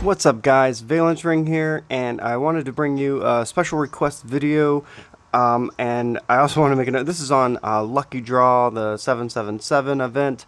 What's up guys, Valence Ring here, and I wanted to bring you a special request video, and I also want to make a note. This is on Lucky Draw, the 777 event.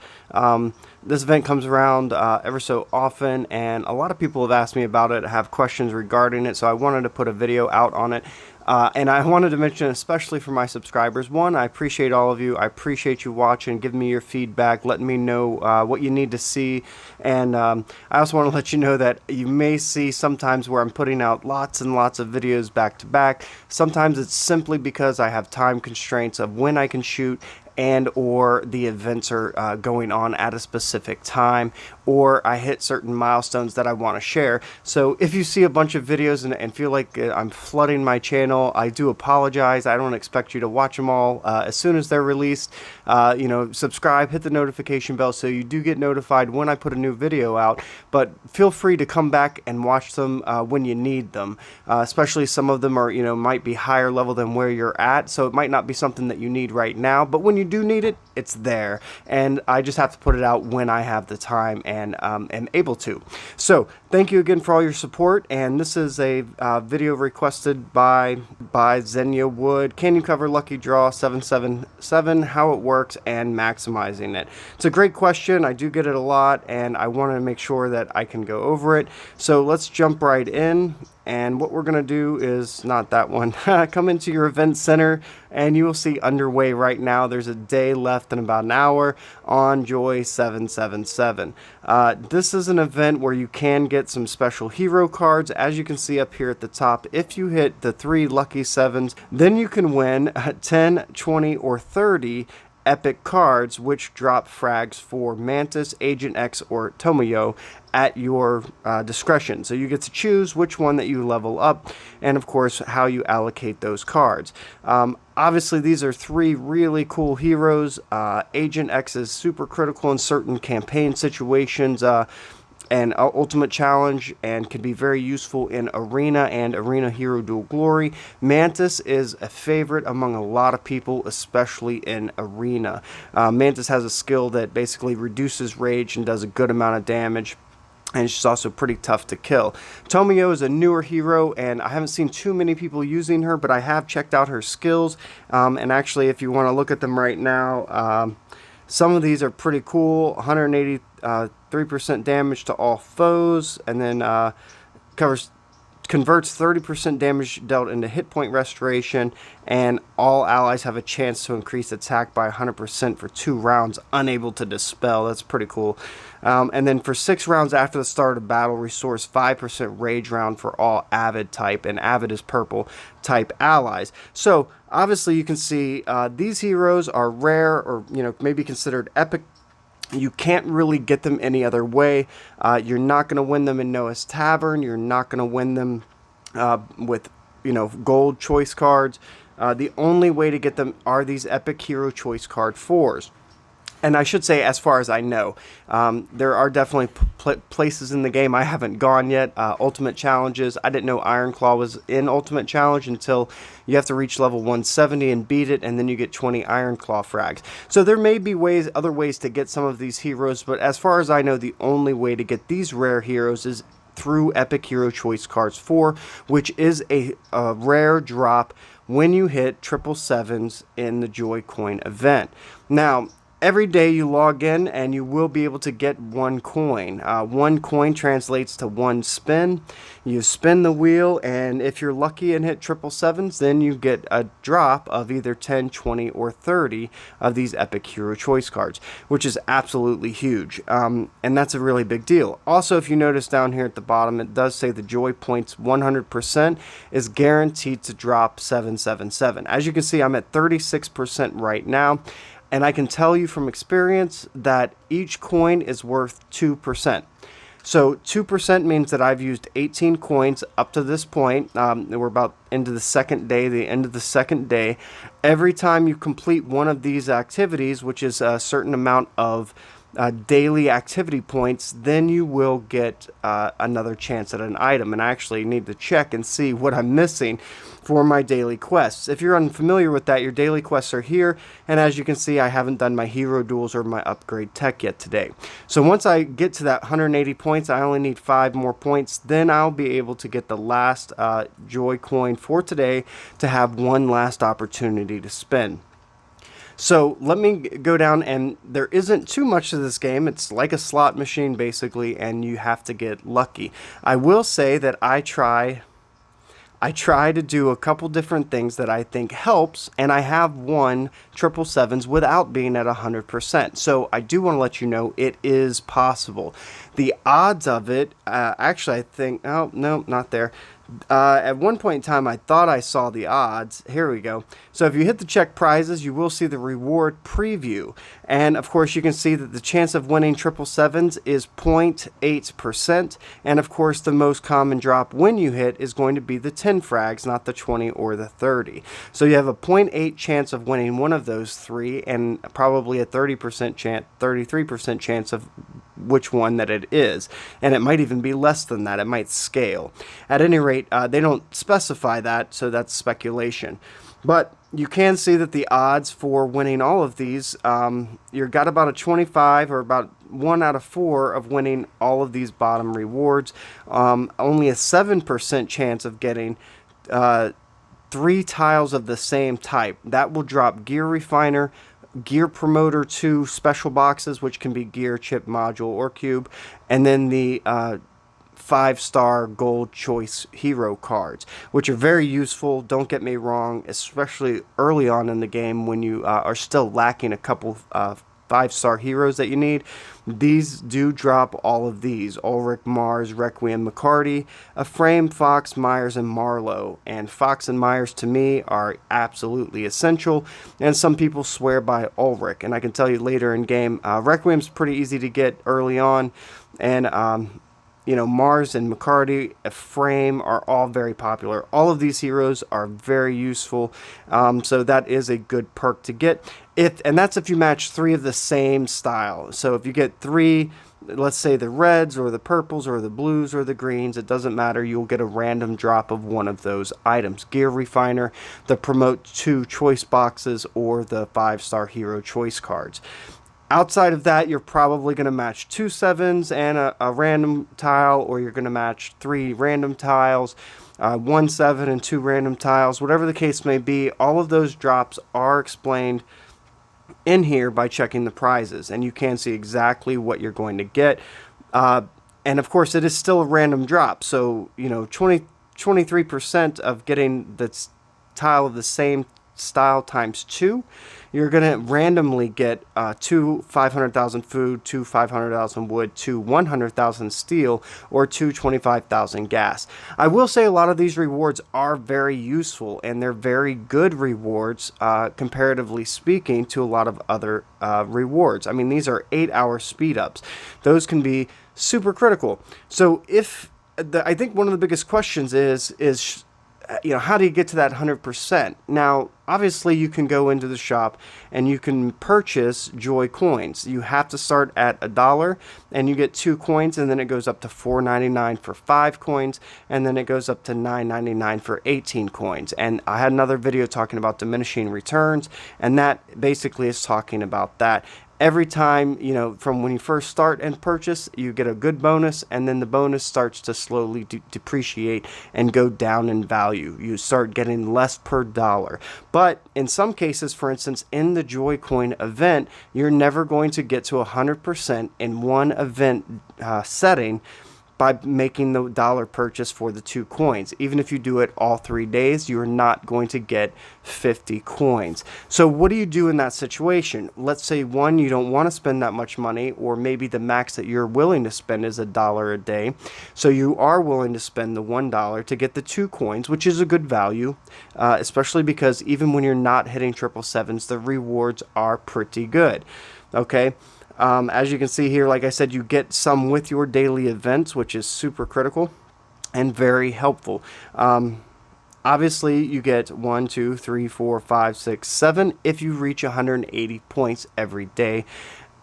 This event comes around ever so often, and a lot of people have asked me about it, have questions regarding it, so I wanted to put a video out on it. And I wanted to mention, especially for my subscribers, one, I appreciate all of you. I appreciate you watching, giving me your feedback, letting me know what you need to see. And I also want to let you know that you may see sometimes where I'm putting out lots and lots of videos back to back. Sometimes it's simply because I have time constraints of when I can shoot, and or the events are going on at a specific time, or I hit certain milestones that I want to share. So if you see a bunch of videos and feel like I'm flooding my channel, I do apologize. I don't expect you to watch them all as soon as they're released. Subscribe, hit the notification bell so you do get notified when I put a new video out, but feel free to come back and watch them when you need them. Especially some of them are, might be higher level than where you're at, so it might not be something that you need right now, but when you do need it, it's there, and I just have to put it out when I have the time and am able to. So thank you again for all your support, and this is a video requested by Xenia Wood. Can you cover Lucky Draw 777, how it works and maximizing it? It's a great question. I do get it a lot, and I want to make sure that I can go over it. So let's jump right in. And what we're going to do is, not that one, come into your event center, and you will see underway right now. There's a day left in about an hour on Joy 777. This is an event where you can get some special hero cards, as you can see up here at the top. If you hit the 3 lucky 7s, then you can win 10, 20, or 30 epic cards, which drop frags for Mantis, Agent X, or Tomoyo at your discretion. So you get to choose which one that you level up, and of course how you allocate those cards. Obviously these are 3 really cool heroes. Agent X is super critical in certain campaign situations and Ultimate Challenge, and can be very useful in Arena and Arena Hero Dual Glory. Mantis is a favorite among a lot of people, especially in Arena. Mantis has a skill that basically reduces rage and does a good amount of damage, and she's also pretty tough to kill. Tomoyo is a newer hero, and I haven't seen too many people using her, but I have checked out her skills, and actually if you want to look at them right now, some of these are pretty cool. 183% damage to all foes, and then converts 30% damage dealt into hit point restoration, and all allies have a chance to increase attack by 100% for 2 rounds, unable to dispel. That's pretty cool. And then for 6 rounds after the start of battle, restores 5% rage round for all Avid type, and Avid is purple type allies. So obviously you can see these heroes are rare, or maybe considered epic. You can't really get them any other way. You're not going to win them in Noah's Tavern. You're not going to win them with gold choice cards. The only way to get them are these epic hero choice card 4s. And I should say, as far as I know, there are definitely places in the game I haven't gone yet. Ultimate Challenges. I didn't know Ironclaw was in Ultimate Challenge until you have to reach level 170 and beat it, and then you get 20 Ironclaw frags. So there may be other ways to get some of these heroes, but as far as I know, the only way to get these rare heroes is through Epic Hero Choice Cards 4, which is a rare drop when you hit 777s in the Joycoin event. Now, every day you log in and you will be able to get 1 coin. 1 coin translates to 1 spin. You spin the wheel, and if you're lucky and hit 777s, then you get a drop of either 10, 20, or 30 of these Epic Hero Choice cards, which is absolutely huge. And that's a really big deal. Also, if you notice down here at the bottom, it does say the Joy Points 100% is guaranteed to drop 777. As you can see, I'm at 36% right now. And I can tell you from experience that each coin is worth 2%. So 2% means that I've used 18 coins up to this point. We're about into the second day, the end of the second day. Every time you complete one of these activities, which is a certain amount of daily activity points, then you will get another chance at an item. And I actually need to check and see what I'm missing for my daily quests. If you're unfamiliar with that, your daily quests are here, and as you can see, I haven't done my hero duels or my upgrade tech yet today. So once I get to that 180 points, I only need 5 more points, then I'll be able to get the last Joycoin for today to have one last opportunity to spin. So let me go down, and there isn't too much to this game. It's like a slot machine basically, and you have to get lucky. I will say that I try to do a couple different things that I think helps, and I have won 777s without being at 100%. So I do want to let you know it is possible. The odds of it, actually I think, oh, no, not there. At one point in time, I thought I saw the odds. Here we go. So if you hit the check prizes, you will see the reward preview. And of course, you can see that the chance of winning 777s is 0.8%. And of course, the most common drop when you hit is going to be the 10 frags, not the 20 or the 30. So you have a 0.8 chance of winning one of those three, and probably a 30% chance, 33% chance of which one that it is. And it might even be less than that. It might scale. At any rate, they don't specify that, so that's speculation. But you can see that the odds for winning all of these, you've got about a 25 or about 1 out of 4 of winning all of these bottom rewards. Only a 7% chance of getting 3 tiles of the same type. That will drop Gear Refiner, Gear Promoter 2 special boxes, which can be gear, chip, module, or cube, and then the 5-star gold choice hero cards, which are very useful, don't get me wrong, especially early on in the game when you are still lacking a couple 5-star heroes that you need. These do drop all of these: Ulrich, Mars, Requiem, McCarty, Ephraim, Fox, Myers, and Marlowe. And Fox and Myers to me are absolutely essential, and some people swear by Ulrich. And I can tell you later in game, Requiem's pretty easy to get early on, and you know, Mars and McCarty, Ephraim are all very popular. All of these heroes are very useful, so that is a good perk to get. And that's if you match 3 of the same style. So if you get 3, let's say the reds or the purples or the blues or the greens, it doesn't matter, you'll get a random drop of one of those items: Gear Refiner, the Promote 2 choice boxes, or the 5-star hero choice cards. Outside of that, you're probably going to match 2 7s and a random tile, or you're going to match 3 random tiles, 1 7 and 2 random tiles. Whatever the case may be, all of those drops are explained in here by checking the prizes, and you can see exactly what you're going to get. And of course, it is still a random drop, so you know, 23% of getting the tile of the same style times 2, you're going to randomly get 2 500,000 food, 2 500,000 wood, 2 100,000 steel, or 2 25,000 gas. I will say a lot of these rewards are very useful, and they're very good rewards, comparatively speaking, to a lot of other rewards. I mean, these are 8-hour speed ups. Those can be super critical. So I think one of the biggest questions is you know, how do you get to that 100%? Now, obviously, you can go into the shop and you can purchase Joycoins. You have to start at $1, and you get 2 coins, and then it goes up to $4.99 for 5 coins, and then it goes up to $9.99 for 18 coins. And I had another video talking about diminishing returns, and that basically is talking about that. Every time, you know, from when you first start and purchase, you get a good bonus, and then the bonus starts to slowly depreciate and go down in value. You start getting less per dollar. But in some cases, for instance, in the Joycoin event, you're never going to get to 100% in one event setting by making the dollar purchase for the 2 coins. Even if you do it all 3 days, you're not going to get 50 coins. So what do you do in that situation? Let's say, one, you don't want to spend that much money, or maybe the max that you're willing to spend is $1 a day. So you are willing to spend the $1 to get the 2 coins, which is a good value, especially because even when you're not hitting 777s, the rewards are pretty good. Okay? As you can see here, like I said, you get some with your daily events, which is super critical and very helpful. Obviously, you get 1, 2, 3, 4, 5, 6, 7 if you reach 180 points every day.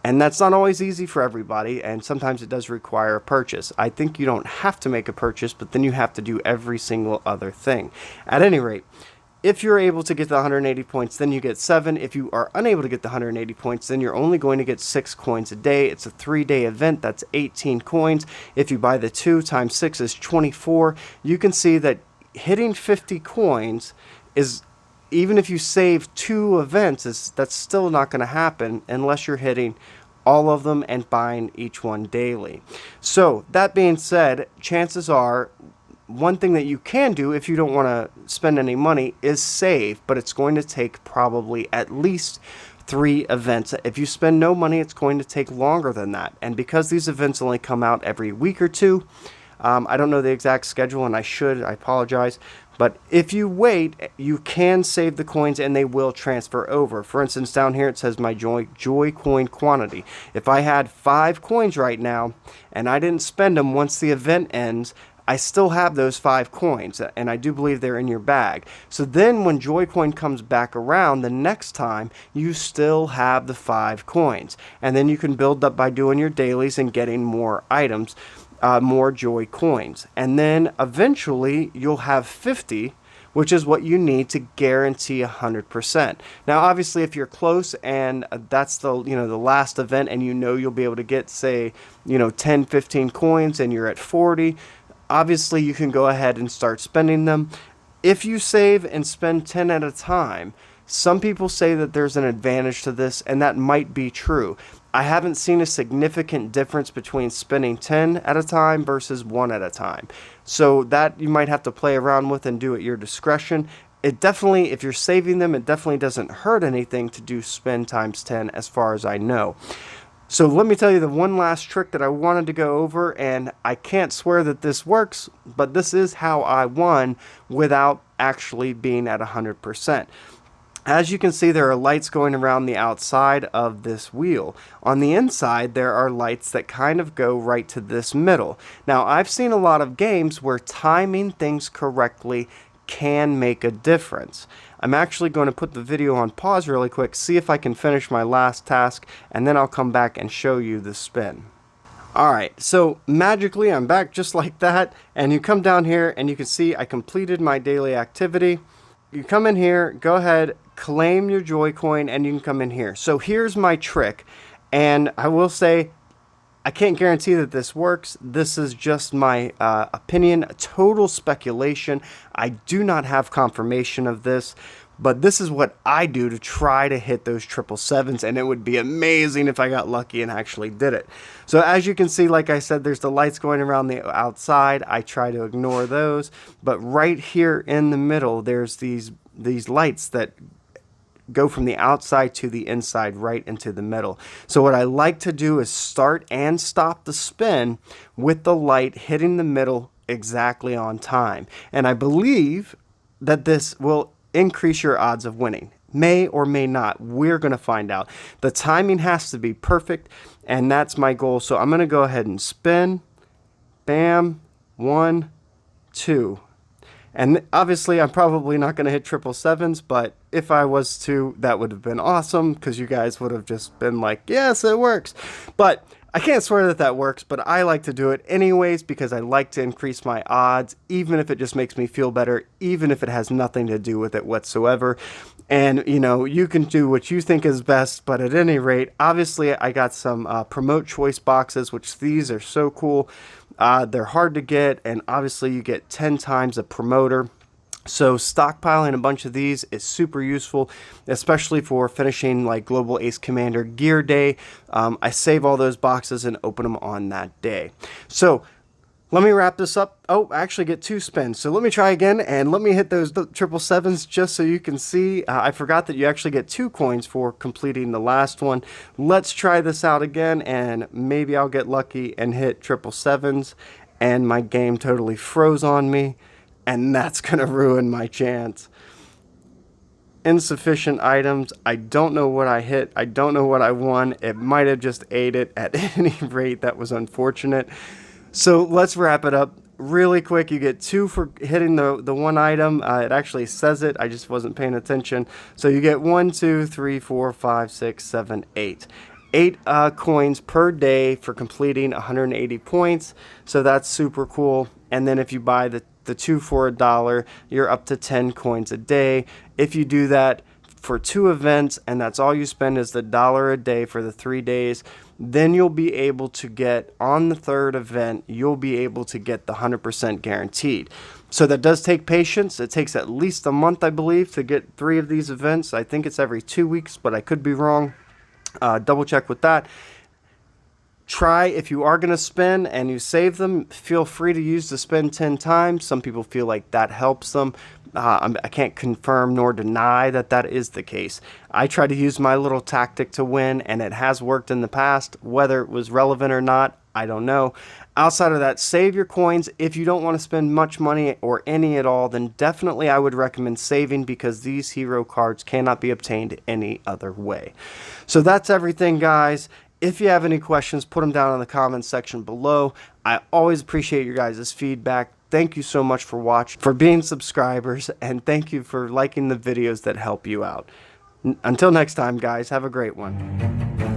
And that's not always easy for everybody, and sometimes it does require a purchase. I think you don't have to make a purchase, but then you have to do every single other thing. At any rate, if you're able to get the 180 points, then you get 7. If you are unable to get the 180 points, then you're only going to get 6 coins a day. It's a 3-day event. That's 18 coins. If you buy the 2 times 6 is 24. You can see that hitting 50 coins is, even if you save 2 events, that's still not going to happen unless you're hitting all of them and buying each one daily. So that being said, chances are, one thing that you can do if you don't want to spend any money is save, but it's going to take probably at least 3 events. If you spend no money, it's going to take longer than that. And because these events only come out every week or 2, I don't know the exact schedule, and I apologize. But if you wait, you can save the coins and they will transfer over. For instance, down here it says my Joycoin quantity. If I had 5 coins right now and I didn't spend them once the event ends, I still have those 5 coins, and I do believe they're in your bag. So then when Joycoin comes back around the next time, you still have the 5 coins. And then you can build up by doing your dailies and getting more items, more Joy coins. And then eventually you'll have 50, which is what you need to guarantee 100%. Now, obviously, if you're close and that's the last event, and you'll be able to get, say, 10, 15 coins, and you're at 40, obviously you can go ahead and start spending them. If you save and spend 10 at a time, some people say that there's an advantage to this, and that might be true. I haven't seen a significant difference between spending 10 at a time versus 1 at a time. So that you might have to play around with and do at your discretion. It definitely, if you're saving them, it definitely doesn't hurt anything to do spend times 10 as far as I know. So let me tell you the one last trick that I wanted to go over, and I can't swear that this works, but this is how I won without actually being at 100%. As you can see, there are lights going around the outside of this wheel. On the inside, there are lights that kind of go right to this middle. Now, I've seen a lot of games where timing things correctly can make a difference. I'm actually going to put the video on pause really quick, see if I can finish my last task, and then I'll come back and show you the spin. Alright, so magically I'm back just like that, and you come down here and you can see I completed my daily activity. You come in here, go ahead, claim your Joycoin, and you can come in here. So here's my trick, and I will say I can't guarantee that this works. This is just my opinion, total speculation. I do not have confirmation of this, but this is what I do to try to hit those 777s, and it would be amazing if I got lucky and actually did it. So as you can see, like I said, there's the lights going around the outside. I try to ignore those, but right here in the middle, there's these lights that go from the outside to the inside, right into the middle. So what I like to do is start and stop the spin with the light hitting the middle exactly on time. And I believe that this will increase your odds of winning. May or may not. We're going to find out. The timing has to be perfect, and that's my goal. So I'm going to go ahead and spin. Bam. 1, 2. And obviously, I'm probably not going to hit 777s, but if I was to, that would have been awesome, because you guys would have just been like, yes, it works. But I can't swear that that works, but I like to do it anyways because I like to increase my odds, even if it just makes me feel better, even if it has nothing to do with it whatsoever. And, you can do what you think is best, but at any rate, obviously, I got some promote choice boxes, which these are so cool. They're hard to get, and obviously you get 10 times a promoter. So stockpiling a bunch of these is super useful, especially for finishing like Global Ace Commander Gear Day. I save all those boxes and open them on that day. So let me wrap this up. Oh, I actually get 2 spins. So let me try again, and let me hit those 777s just so you can see. I forgot that you actually get 2 coins for completing the last one. Let's try this out again, and maybe I'll get lucky and hit 777s, and my game totally froze on me, and that's going to ruin my chance. Insufficient items. I don't know what I hit. I don't know what I won. It might have just ate it. At any rate, that was unfortunate. So let's wrap it up really quick. You get 2 for hitting the one item. It actually says it. I just wasn't paying attention. So you get 1, 2, 3, 4, 5, 6, 7, 8. 8 coins per day for completing 180 points. So that's super cool. And then if you buy the 2 for $1, you're up to 10 coins a day. If you do that for 2 events and that's all you spend is the $1 a day for the 3 days, then you'll be able to get, on the 3rd event, you'll be able to get the 100% guaranteed. So that does take patience. It takes at least a month, I believe, to get 3 of these events. I think it's every 2 weeks, but I could be wrong. Double check with that. Try, if you are going to spend and you save them, feel free to use the spend 10 times. Some people feel like that helps them. I can't confirm nor deny that that is the case. I try to use my little tactic to win, and it has worked in the past. Whether it was relevant or not, I don't know. Outside of that, save your coins. If you don't want to spend much money or any at all, then definitely I would recommend saving, because these hero cards cannot be obtained any other way. So that's everything, guys. If you have any questions, put them down in the comments section below. I always appreciate your guys' feedback. Thank you so much for watching, for being subscribers, and thank you for liking the videos that help you out. Until next time, guys, have a great one.